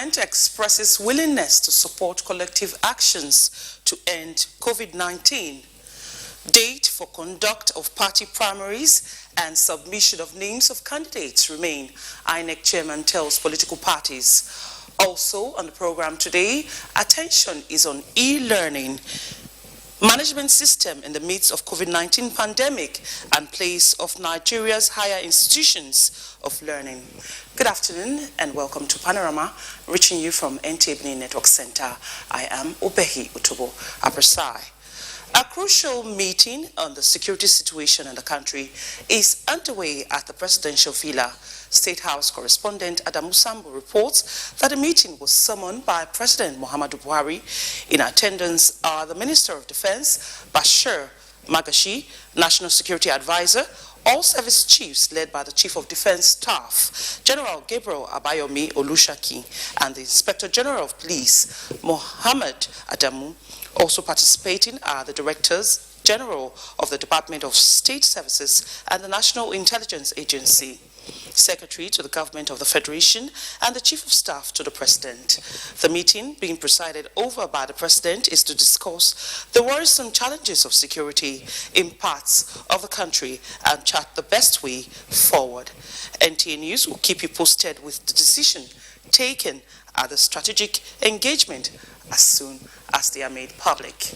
government expresses willingness to support collective actions to end COVID-19. Date for conduct of party primaries and submission of names of candidates remain, INEC chairman tells political parties. Also on the program today, attention is on e-learning, management system in the midst of COVID-19 pandemic and place of Nigeria's higher institutions of learning. Good afternoon and welcome to Panorama, reaching you from NTABNI Network Center. I am Obehi Utobo Aprasai. A crucial meeting on the security situation in the country is underway at the presidential villa. State House correspondent Adamu Sambo reports that the meeting was summoned by President Muhammadu Buhari. In attendance are the Minister of Defense, Bashir Magashi, National Security Advisor, all service chiefs led by the Chief of Defense Staff, General Gabriel Abayomi Olushaki, and the Inspector General of Police, Mohammed Adamu. Also participating are the Directors General of the Department of State Services and the National Intelligence Agency, Secretary to the Government of the Federation, and the Chief of Staff to the President. The meeting, being presided over by the President, is to discuss the worrisome challenges of security in parts of the country and chart the best way forward. NTA News will keep you posted with the decision taken at the strategic engagement as soon as they are made public.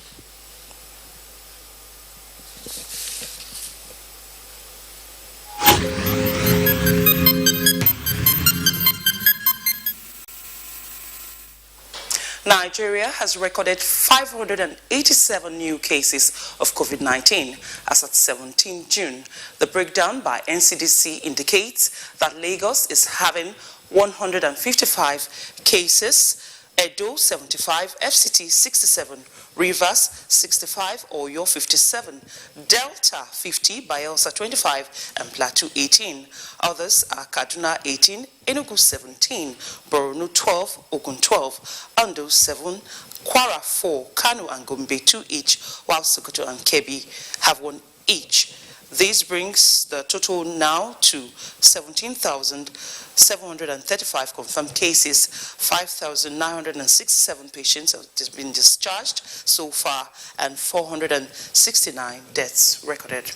Nigeria has recorded 587 new cases of COVID-19 as at 17 June. The breakdown by NCDC indicates that Lagos is having 155 cases, Edo 75, FCT 67, Rivers 65, Oyo 57, Delta 50, Bayelsa 25, and Plateau 18. Others are Kaduna 18, Enugu 17, Borno 12, Ogun 12, Ondo 7, Kwara 4, Kano and Gombe 2 each, while Sokoto and Kebbi have 1 each. This brings the total now to 17,735 confirmed cases, 5,967 patients have been discharged so far, and 469 deaths recorded.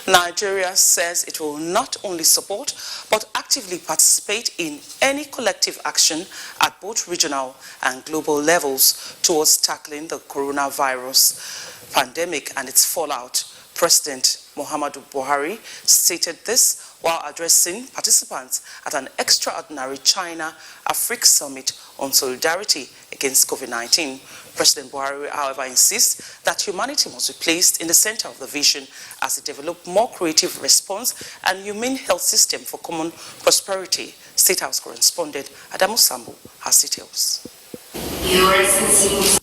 Nigeria says it will not only support but actively participate in any collective action at both regional and global levels towards tackling the coronavirus pandemic and its fallout. President Muhammadu Buhari stated this while addressing participants at an extraordinary China-Africa summit on solidarity against COVID-19. President Buhari, however, insists that humanity must be placed in the center of the vision as they develop more creative response and humane health system for common prosperity. State House correspondent Adamu Sambo has details.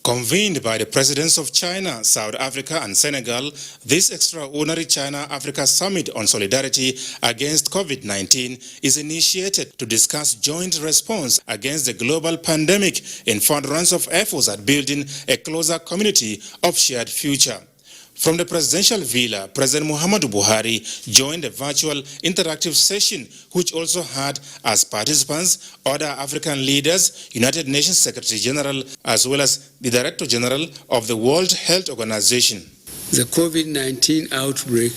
Convened by the presidents of China, South Africa and Senegal, this extraordinary China-Africa Summit on Solidarity against COVID-19 is initiated to discuss joint response against the global pandemic in furtherance of efforts at building a closer community of shared future. From the presidential villa, President Muhammadu Buhari joined a virtual interactive session which also had as participants other African leaders, United Nations Secretary General, as well as the Director General of the World Health Organization. The COVID-19 outbreak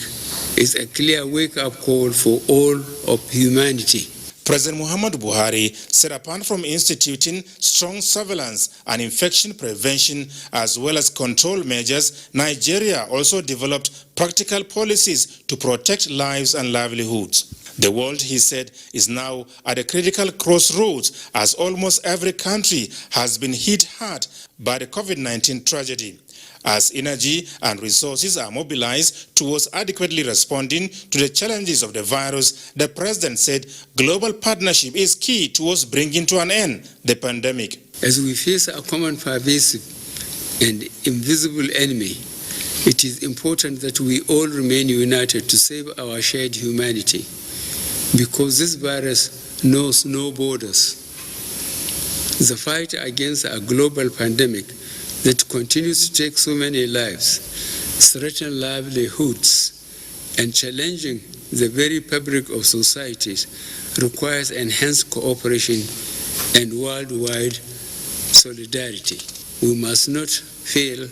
is a clear wake-up call for all of humanity. President Muhammadu Buhari said apart from instituting strong surveillance and infection prevention as well as control measures, Nigeria also developed practical policies to protect lives and livelihoods. The world, he said, is now at a critical crossroads as almost every country has been hit hard by the COVID-19 tragedy. As energy and resources are mobilized towards adequately responding to the challenges of the virus, the president said global partnership is key towards bringing to an end the pandemic. As we face a common pervasive and invisible enemy, it is important that we all remain united to save our shared humanity, because this virus knows no borders. The fight against a global pandemic that continues to take so many lives, threaten livelihoods, and challenging the very fabric of societies requires enhanced cooperation and worldwide solidarity. We must not fail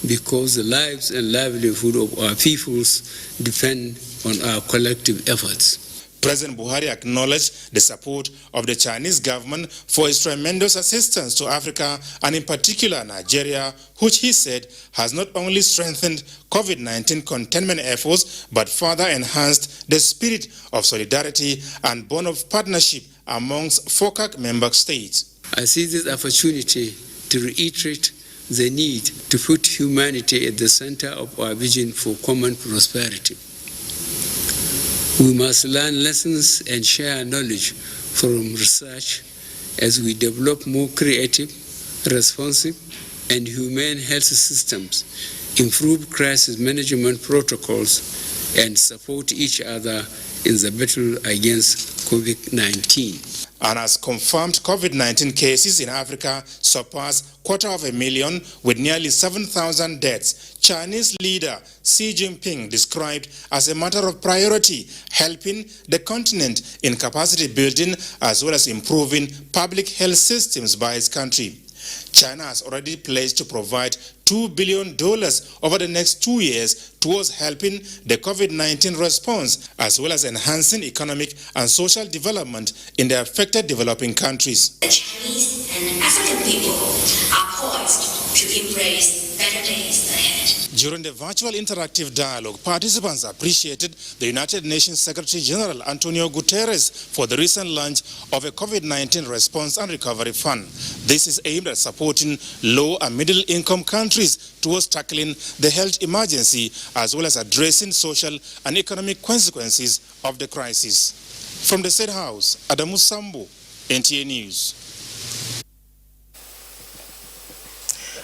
because the lives and livelihood of our peoples depend on our collective efforts. President Buhari acknowledged the support of the Chinese government for its tremendous assistance to Africa and in particular Nigeria, which he said has not only strengthened COVID-19 containment efforts but further enhanced the spirit of solidarity and bond of partnership amongst FOCAC member states. I see this opportunity to reiterate the need to put humanity at the center of our vision for common prosperity. We must learn lessons and share knowledge from research as we develop more creative, responsive, and humane health systems, improve crisis management protocols, and support each other in the battle against COVID-19. And as confirmed COVID-19 cases in Africa surpass 250,000 with nearly 7,000 deaths, Chinese leader Xi Jinping described as a matter of priority helping the continent in capacity building as well as improving public health systems by its country. China has already pledged to provide $2 billion over the next 2 years towards helping the COVID-19 response, as well as enhancing economic and social development in the affected developing countries. The Chinese and African people are poised to embrace better days ahead. During the virtual interactive dialogue, participants appreciated the United Nations Secretary General Antonio Guterres for the recent launch of a COVID-19 response and recovery fund. This is aimed at supporting low and middle income countries towards tackling the health emergency as well as addressing social and economic consequences of the crisis. From the State House, Adamu Sambo, NTA News.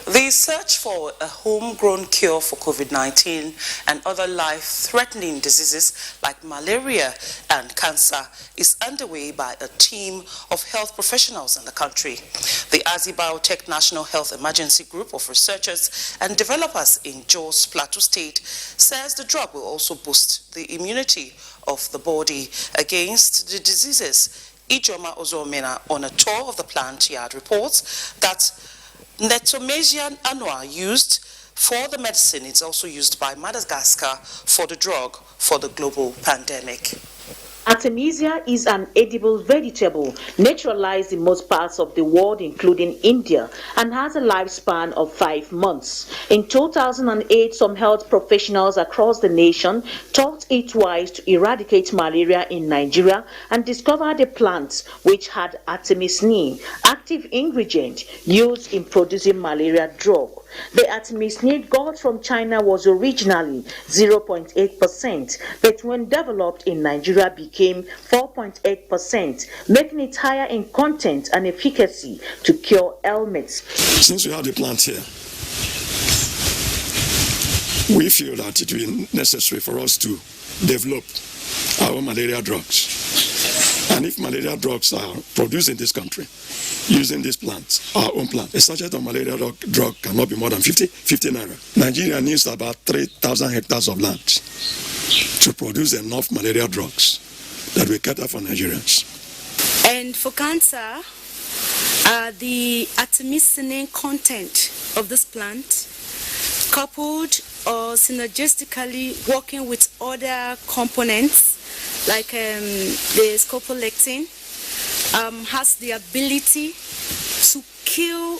The search for a homegrown cure for COVID-19 and other life-threatening diseases like malaria and cancer is underway by a team of health professionals in the country. The Azi Biotech National Health Emergency Group of researchers and developers in Jos Plateau State says the drug will also boost the immunity of the body against the diseases. Ijoma Ozomena, on a tour of the plant yard, reports that Netomysian annua used for the medicine is also used by Madagascar for the drug for the global pandemic. Artemisia is an edible vegetable naturalized in most parts of the world, including India, and has a lifespan of 5 months. In 2008, some health professionals across the nation thought it wise to eradicate malaria in Nigeria and discovered a plant which had artemisinin, active ingredient used in producing malaria drug. The artemisinin got from China was originally 0.8%, but when developed in Nigeria became 4.8%, making it higher in content and efficacy to cure ailments. Since we have the plant here, we feel that it will be necessary for us to develop our own malaria drugs. And if malaria drugs are produced in this country, using this plant, our own plant, a sachet of malaria drug cannot be more than 50 naira. Nigeria needs about 3,000 hectares of land to produce enough malaria drugs that will cater for Nigerians. And for cancer, the artemisinin content of this plant, coupled or synergistically working with other components like the scopolectin, has the ability to kill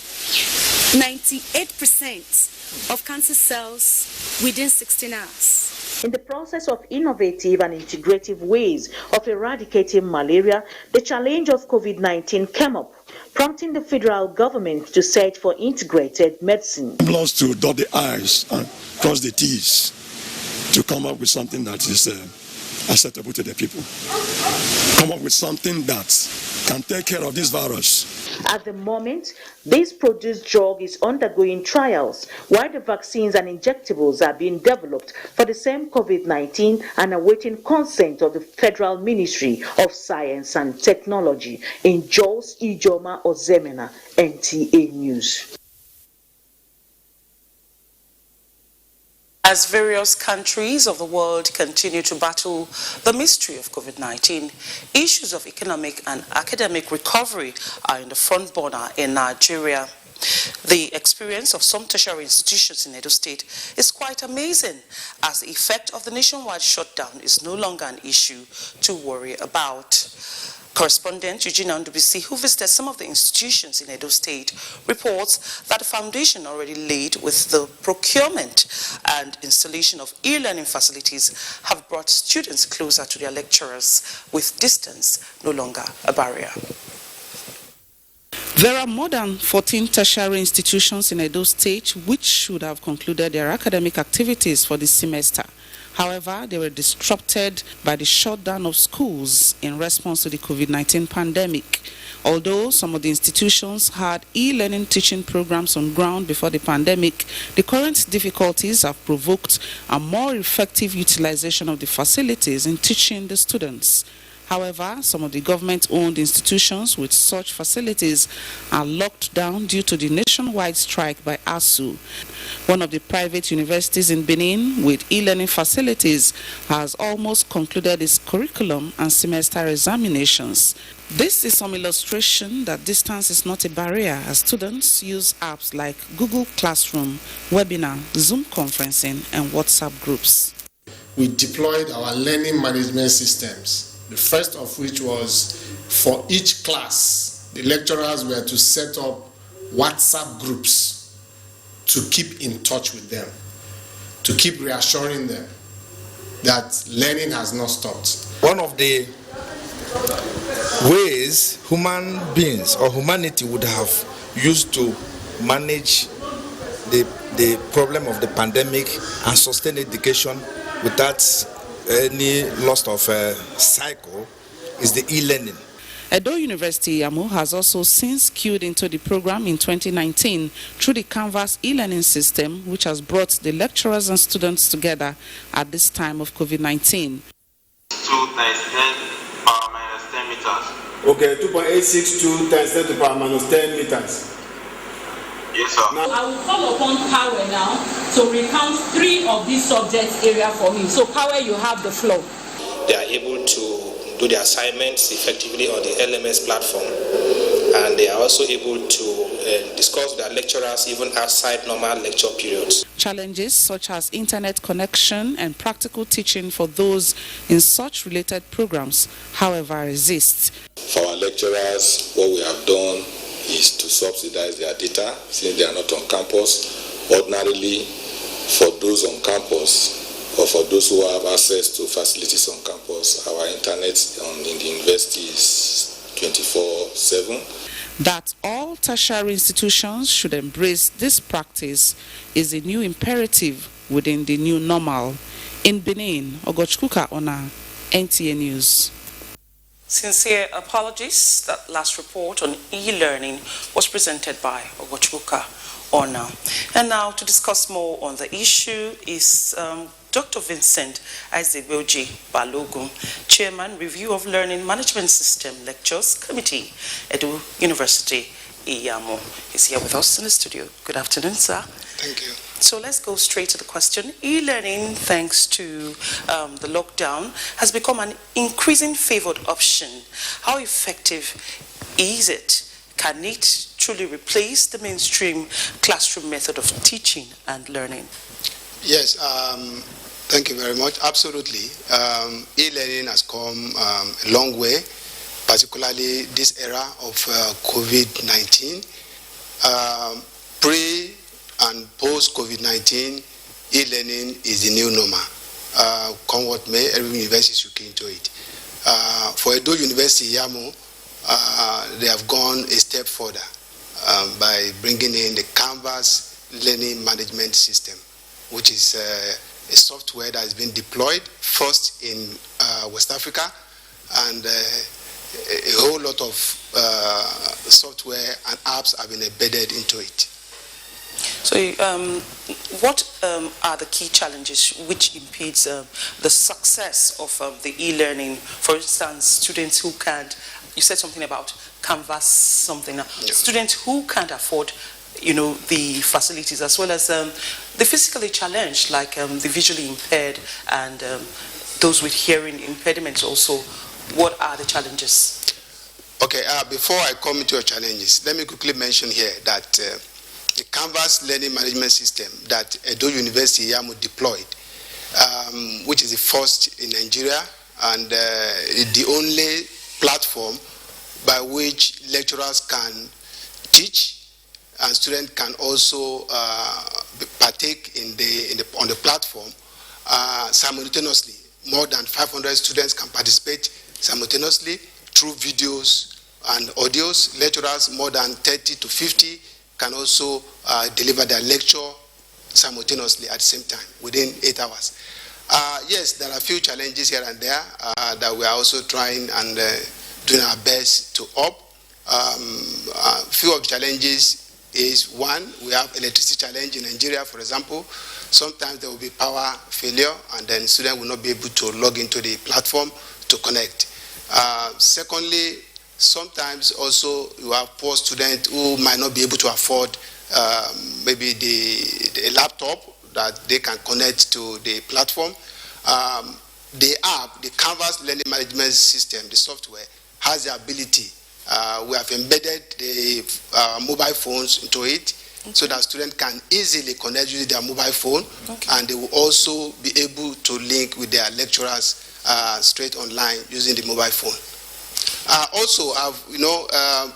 98% of cancer cells within 16 hours. In the process of innovative and integrative ways of eradicating malaria, the challenge of COVID-19 came up, prompting the federal government to search for integrated medicine. Plus to dot the I's and cross the T's to come up with something that is acceptable to the people. Come up with something that can take care of this virus. At the moment, this produced drug is undergoing trials, while the vaccines and injectables are being developed for the same COVID-19 and awaiting consent of the Federal Ministry of Science and Technology. In Jos, Ijoma Ozemena, NTA News. As various countries of the world continue to battle the mystery of COVID-19, issues of economic and academic recovery are in the front burner in Nigeria. The experience of some tertiary institutions in Edo State is quite amazing, as the effect of the nationwide shutdown is no longer an issue to worry about. Correspondent Eugene Ndubisi, who visited some of the institutions in Edo State, reports that the foundation already laid with the procurement and installation of e-learning facilities have brought students closer to their lecturers, with distance no longer a barrier. There are more than 14 tertiary institutions in Edo State which should have concluded their academic activities for this semester. However, they were disrupted by the shutdown of schools in response to the COVID-19 pandemic. Although some of the institutions had e-learning teaching programs on ground before the pandemic, the current difficulties have provoked a more effective utilization of the facilities in teaching the students. However, some of the government-owned institutions with such facilities are locked down due to the nationwide strike by ASU. One of the private universities in Benin with e-learning facilities has almost concluded its curriculum and semester examinations. This is some illustration that distance is not a barrier as students use apps like Google Classroom, Webinar, Zoom conferencing, and WhatsApp groups. We deployed our learning management systems. The first of which was for each class, the lecturers were to set up WhatsApp groups to keep in touch with them, to keep reassuring them that learning has not stopped. One of the ways human beings or humanity would have used to manage the problem of the pandemic and sustain education without any loss of cycle is the e-learning. Edo University Yamo has also since queued into the program in 2019 through the Canvas e-learning system, which has brought the lecturers and students together at this time of COVID-19. 2 times 10 power minus 10 meters. Okay, 2.862 times 10 to the power minus 10 meters. Yes, sir. Now, I will call upon Power now to recount 3 of these subject area for me. So Power, you have the floor. They are able to do their assignments effectively on the LMS platform, and they are also able to discuss with their lecturers even outside normal lecture periods. Challenges such as internet connection and practical teaching for those in such related programs, however, exist. For our lecturers, what we have done is to subsidize their data since they are not on campus. Ordinarily, for those on campus or for those who have access to facilities on campus, our internet in the university is 24/7. That all tertiary institutions should embrace this practice is a new imperative within the new normal. In Benin, Ogochkuka Ona, NTA News. Sincere apologies. That last report on e-learning was presented by Ogochkuka Ona. And now to discuss more on the issue is Dr. Vincent Aizegbeoji Balogun, Chairman, Review of Learning Management System Lectures Committee, Edo University, Iyamo. He's here with us in the studio. Good afternoon, sir. Thank you. So let's go straight to the question. E-learning, thanks to the lockdown, has become an increasing favored option. How effective is it? Can it truly replace the mainstream classroom method of teaching and learning? Yes, thank you very much. Absolutely. E-learning has come a long way, particularly this era of COVID-19. Pre- and post-COVID-19, e-learning is the new normal. Come what may, every university should key into it. For Edo University, Yamo, they have gone a step further by bringing in the Canvas Learning Management System, which is a software that has been deployed first in West Africa, and a whole lot of software and apps have been embedded into it. So what are the key challenges which impedes the success of the e-learning? For instance, students who can't, you said something about Canvas something now. Yeah. Students who can't afford the facilities, as well as the physically challenged, like the visually impaired and those with hearing impediments also? What are the challenges? Okay, before I come into your challenges, let me quickly mention here that the Canvas learning management system that Edo University Yamo deployed, which is the first in Nigeria and the only platform by which lecturers can teach and students can also partake on the platform simultaneously. More than 500 students can participate simultaneously through videos and audios. Lecturers more than 30 to 50 can also deliver their lecture simultaneously at the same time within 8 hours. Yes, there are a few challenges here and there that we are also trying and doing our best to up. A few of the challenges is, one, we have electricity challenge in Nigeria, for example. Sometimes there will be power failure and then students will not be able to log into the platform to connect. Secondly, sometimes also you have poor students who might not be able to afford maybe the laptop that they can connect to the platform. The app, the Canvas Learning Management System, the software, has the ability. We have embedded the mobile phones into it, okay, so that students can easily connect using their mobile phone, okay, and they will also be able to link with their lecturers straight online using the mobile phone. Also,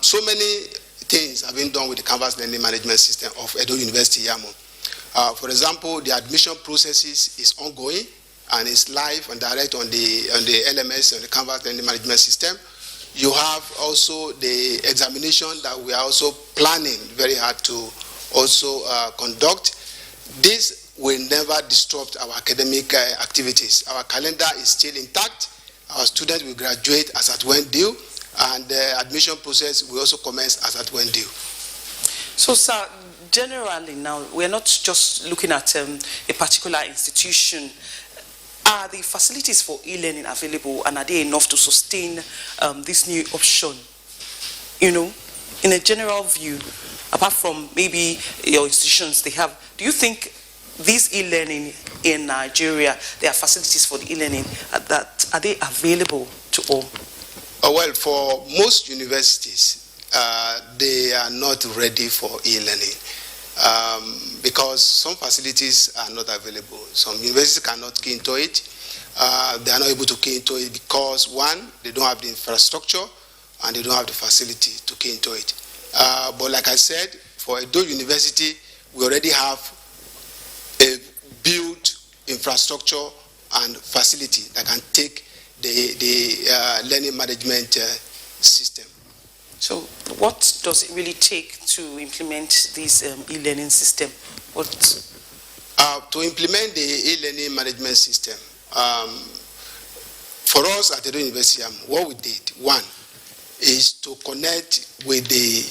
so many things have been done with the Canvas Learning Management System of Edo University Yamo. For example, the admission processes is ongoing and is live and direct on the LMS, on the Canvas Learning Management System. You have also the examination that we are also planning very hard to also conduct. This will never disrupt our academic activities. Our calendar is still intact. Our students will graduate as at when due, and the admission process will also commence as at when due. So, sir, generally now, we're not just looking at a particular institution. Are the facilities for e-learning available, and are they enough to sustain this new option? In a general view, apart from maybe your institutions they have, do you think this e-learning in Nigeria, there are facilities for the e-learning that are they available to all? Well, for most universities, they are not ready for e-learning. Because some facilities are not available. Some universities cannot key into it. They are not able to key into it because, one, they don't have the infrastructure and they don't have the facility to key into it. But like I said, for Edo University, we already have a built infrastructure and facility that can take the learning management system. So what does it really take to implement this e-learning system? To implement the e-learning management system, for us at the University, what we did, one, is to connect with the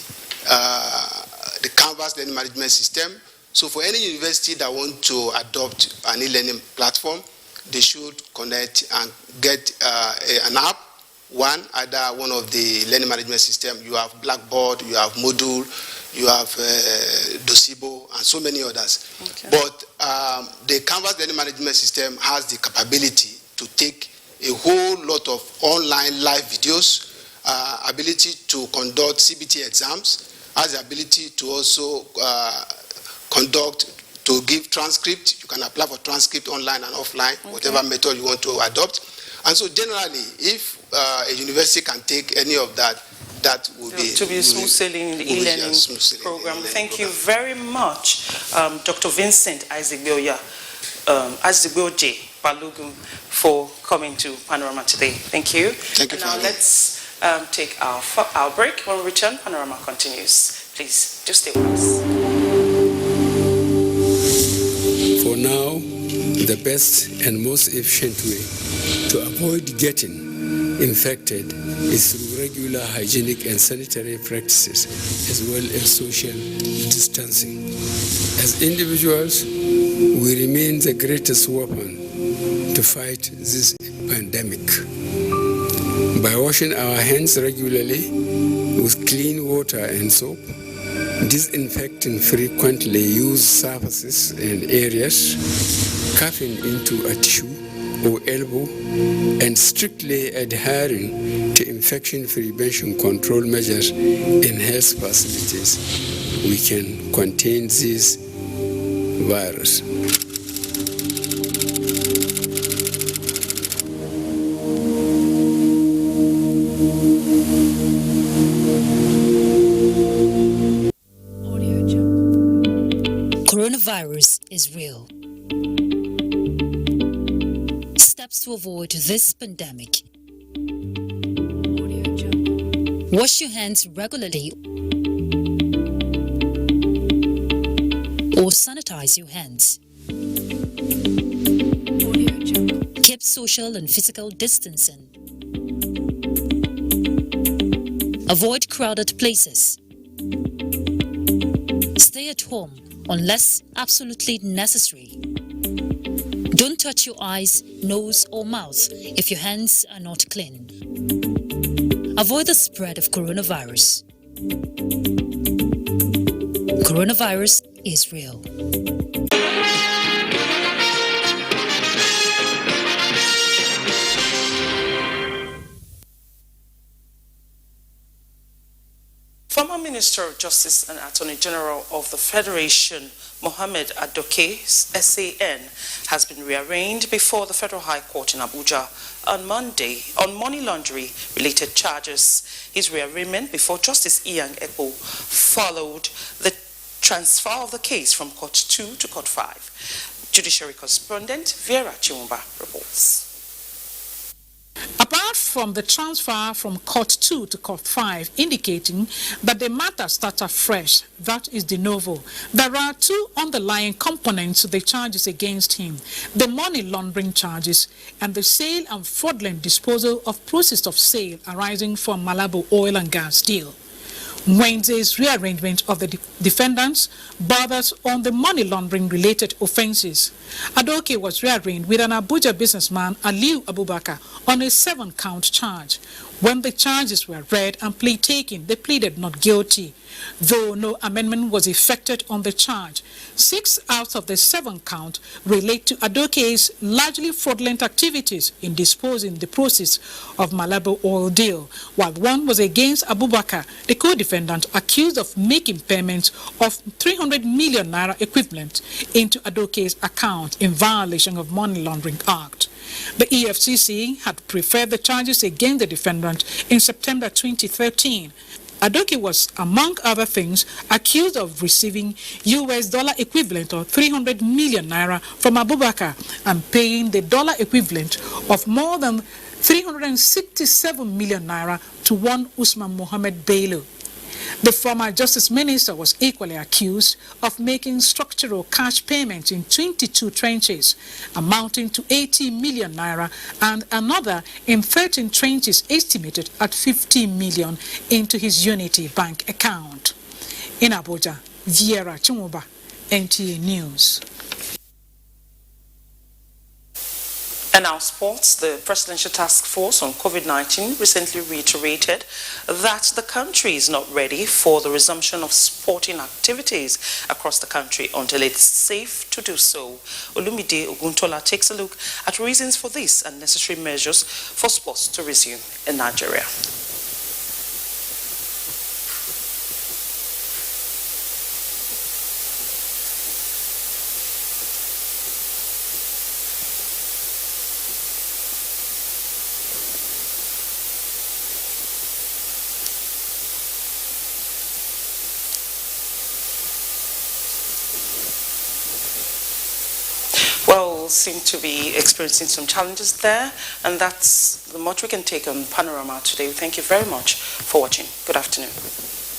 Canvas learning management system. So for any university that want to adopt an e-learning platform, they should connect and get an app. One, either one of the learning management system. You have Blackboard, you have Moodle, you have Docebo, and so many others. Okay. But the Canvas learning management system has the capability to take a whole lot of online live videos, ability to conduct CBT exams, has the ability to also to give transcript. You can apply for transcript online and offline, okay, whatever method you want to adopt. And so generally, if a university can take any of that, that will be... To be smooth sailing in the e-learning program. Thank you very much, Dr. Vincent Isegbeoja Balogun, for coming to Panorama today. Thank you. Thank you. And now let's take our break. When we return, Panorama continues. Please, just stay with us. For now, the best and most efficient way to avoid getting infected is through regular hygienic and sanitary practices, as well as social distancing. As individuals, we remain the greatest weapon to fight this pandemic. By washing our hands regularly with clean water and soap, disinfecting frequently used surfaces and areas, coughing into a tissue or elbow, and strictly adhering to infection prevention control measures in health facilities, we can contain this virus. Coronavirus is real. Steps to avoid this pandemic. Wash your hands regularly or sanitize your hands. Keep social and physical distancing. Avoid crowded places. Stay at home unless absolutely necessary. Don't touch your eyes, nose, or mouth if your hands are not clean. Avoid the spread of coronavirus. Coronavirus is real. Former Minister of Justice and Attorney General of the Federation, Mohammed Adoke, SAN, has been rearraigned before the Federal High Court in Abuja on Monday on money laundering related charges. His rearrangement before Justice Ian Ekpo followed the transfer of the case from Court 2 to Court 5. Judiciary correspondent Vera Chiumba reports. Apart from the transfer from Court 2 to Court 5 indicating that the matter starts afresh, that is de novo, there are two underlying components to the charges against him: the money laundering charges and the sale and fraudulent disposal of proceeds of sale arising from Malabo oil and gas deal. Wednesday's rearrangement of the defendants borders on the money laundering related offenses. Adoke was rearranged with an Abuja businessman, Aliu Abubakar, on a 7-count charge. When the charges were read and plea taken, they pleaded not guilty. Though no amendment was effected on the charge, 6 out of the 7 count relate to Adoke's largely fraudulent activities in disposing the proceeds of Malabo oil deal, while one was against Abubakar, the co-defendant accused of making payments of 300 million naira equivalent into Adoke's account in violation of Money Laundering Act. The EFCC had preferred the charges against the defendant in September 2013. Adoke was, among other things, accused of receiving US dollar equivalent of 300 million naira from Abubakar and paying the dollar equivalent of more than 367 million naira to one Usman Mohammed Bello. The former Justice Minister was equally accused of making structural cash payments in 22 tranches, amounting to 80 million naira, and another in 13 tranches estimated at 50 million into his Unity Bank account. In Abuja, Viera Chumuba, NTA News. And now sports. The Presidential Task Force on COVID-19 recently reiterated that the country is not ready for the resumption of sporting activities across the country until it's safe to do so. Olumide Oguntola takes a look at reasons for this and necessary measures for sports to resume in Nigeria. Seem to be experiencing some challenges there, and that's the much we can take on Panorama today. Thank you very much for watching. Good afternoon.